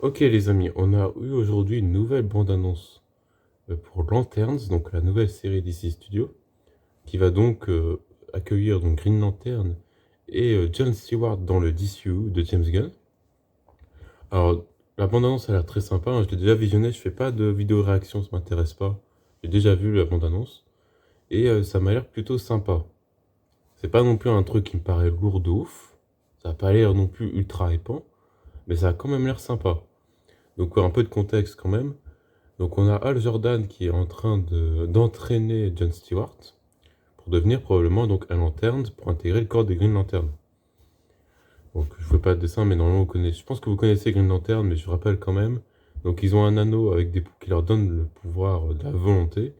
Ok les amis, on a eu aujourd'hui une nouvelle bande-annonce pour Lanterns, donc la nouvelle série DC Studios, qui va donc accueillir donc Green Lantern et John Stewart dans le DCU de James Gunn. Alors la bande-annonce a l'air très sympa, hein, je l'ai déjà visionné, je fais pas de vidéo réaction, ça m'intéresse pas. J'ai déjà vu la bande-annonce et ça m'a l'air plutôt sympa. C'est pas non plus un truc qui me paraît lourd de ouf, ça a pas l'air non plus ultra épais, mais ça a quand même l'air sympa. Donc un peu de contexte quand même. Donc on a Hal Jordan qui est en train d'entraîner John Stewart pour devenir probablement donc un lanterne pour intégrer le corps des Green Lantern. Donc je ne fais pas de dessin, mais normalement vous connaissez. Je pense que vous connaissez Green Lantern, mais je vous rappelle quand même. Donc ils ont un anneau avec qui leur donne le pouvoir de la volonté.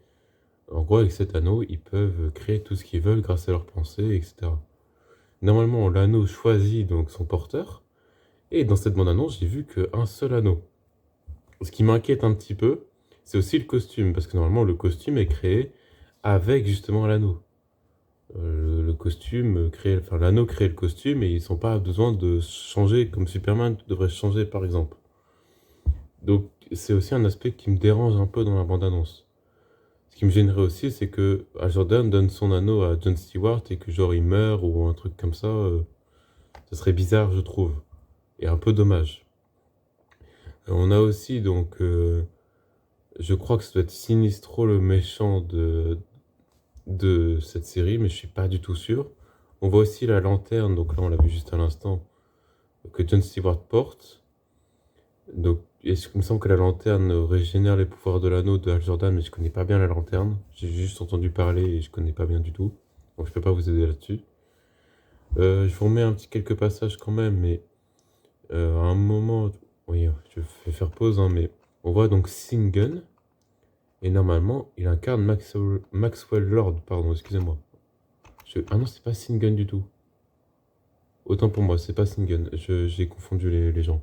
En gros, avec cet anneau, ils peuvent créer tout ce qu'ils veulent grâce à leurs pensées, etc. Normalement, l'anneau choisit donc son porteur. Et dans cette bande-annonce, j'ai vu qu'un seul anneau. Ce qui m'inquiète un petit peu, c'est aussi le costume, parce que normalement le costume est créé avec justement l'anneau. Le costume crée, enfin l'anneau crée le costume et ils n'ont pas besoin de changer comme Superman devrait changer par exemple. Donc c'est aussi un aspect qui me dérange un peu dans la bande-annonce. Ce qui me gênerait aussi, c'est que Al Jordan donne son anneau à John Stewart et que genre il meurt ou un truc comme ça, ça serait bizarre je trouve, et un peu dommage. On a aussi donc je crois que ça doit être Sinistro le méchant de cette série, mais je suis pas du tout sûr. On voit aussi la lanterne, donc là on l'a vu juste à l'instant, que John Stewart porte. Donc il me semble que la lanterne régénère les pouvoirs de l'anneau de Hal Jordan, mais je connais pas bien la lanterne. J'ai juste entendu parler et je connais pas bien du tout. Donc je peux pas vous aider là-dessus. Je vous remets quelques passages quand même, mais à un moment, oui, je vais faire pause, hein, mais on voit donc Singen, et normalement il incarne Maxwell Lord, pardon, excusez-moi. Ah non, c'est pas Singen du tout. Autant pour moi, c'est pas Singen. J'ai confondu les gens.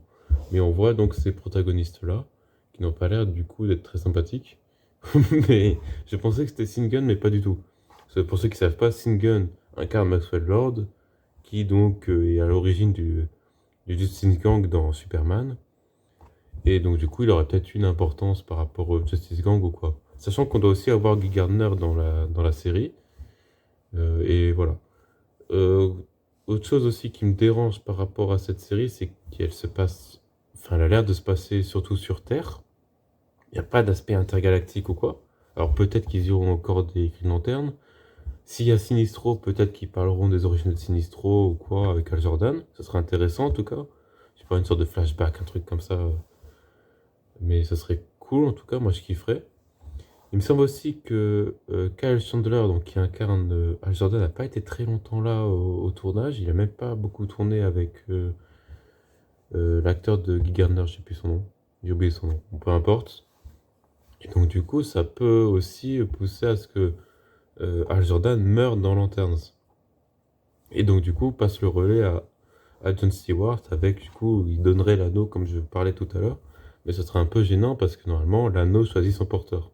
Mais on voit donc ces protagonistes-là, qui n'ont pas l'air du coup d'être très sympathiques. Mais je pensais que c'était Singen, mais pas du tout. Pour ceux qui savent pas, Singen incarne Maxwell Lord, qui donc est à l'origine du Justice Gang dans Superman. Et donc du coup, il aurait peut-être une importance par rapport au Justice Gang ou quoi. Sachant qu'on doit aussi avoir Guy Gardner dans la série. Et voilà. Euh, Autre chose aussi qui me dérange par rapport à cette série, c'est qu'elle se passe, enfin, elle a l'air de se passer surtout sur Terre. Il n'y a pas d'aspect intergalactique ou quoi. Alors peut-être qu'ils y auront encore des Green Lanternes. S'il y a Sinistro, peut-être qu'ils parleront des origines de Sinistro ou quoi avec Al Jordan. Ce serait intéressant en tout cas. Je sais pas, une sorte de flashback, un truc comme ça. Mais ce serait cool en tout cas, moi je kifferais. Il me semble aussi que Kyle Chandler, donc, qui incarne Hal Jordan, n'a pas été très longtemps là au tournage. Il n'a même pas beaucoup tourné avec l'acteur de Guy Gardner, je sais plus son nom. J'ai oublié son nom. Bon, peu importe. Et donc du coup, ça peut aussi pousser à ce que Hal Jordan meure dans Lanterns. Et donc du coup, passe le relais à John Stewart avec, du coup, il donnerait l'anneau comme je parlais tout à l'heure. Mais ce serait un peu gênant parce que normalement, l'anneau choisit son porteur.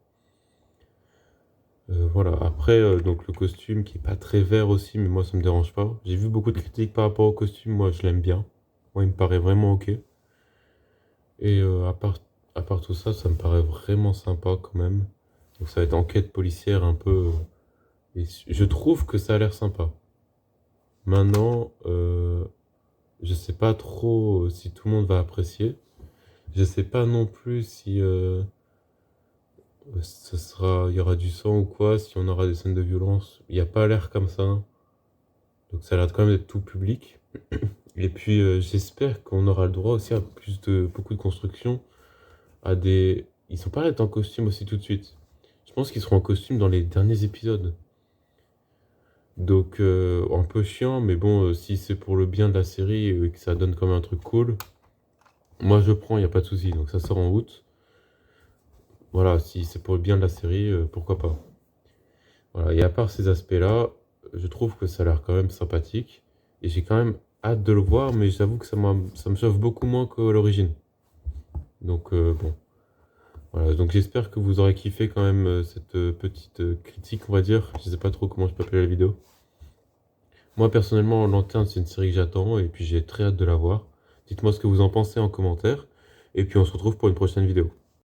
Voilà, après, donc le costume qui est pas très vert aussi, mais moi ça me dérange pas. J'ai vu beaucoup de critiques par rapport au costume, moi je l'aime bien. Moi il me paraît vraiment ok. Et à part tout ça, ça me paraît vraiment sympa quand même. Donc ça va être enquête policière un peu. Et je trouve que ça a l'air sympa. Maintenant, je sais pas trop si tout le monde va apprécier. Je sais pas non plus si il y aura du sang ou quoi, si on aura des scènes de violence. Il n'y a pas l'air comme ça, hein. Donc ça a l'air quand même d'être tout public. Et puis j'espère qu'on aura le droit aussi à beaucoup de construction, à des. Ils sont pas là en costume aussi tout de suite. Je pense qu'ils seront en costume dans les derniers épisodes. Donc un peu chiant, mais bon, si c'est pour le bien de la série et que ça donne quand même un truc cool, moi je prends, il n'y a pas de souci. Donc ça sort en août. Voilà, si c'est pour le bien de la série, pourquoi pas. Voilà, et à part ces aspects-là, je trouve que ça a l'air quand même sympathique. Et j'ai quand même hâte de le voir, mais j'avoue que ça me chauffe beaucoup moins qu'à l'origine. Donc bon, voilà. Donc j'espère que vous aurez kiffé quand même cette petite critique, on va dire. Je sais pas trop comment je peux appeler la vidéo. Moi personnellement, Lanterne, c'est une série que j'attends et puis j'ai très hâte de la voir. Dites-moi ce que vous en pensez en commentaire. et puis on se retrouve pour une prochaine vidéo.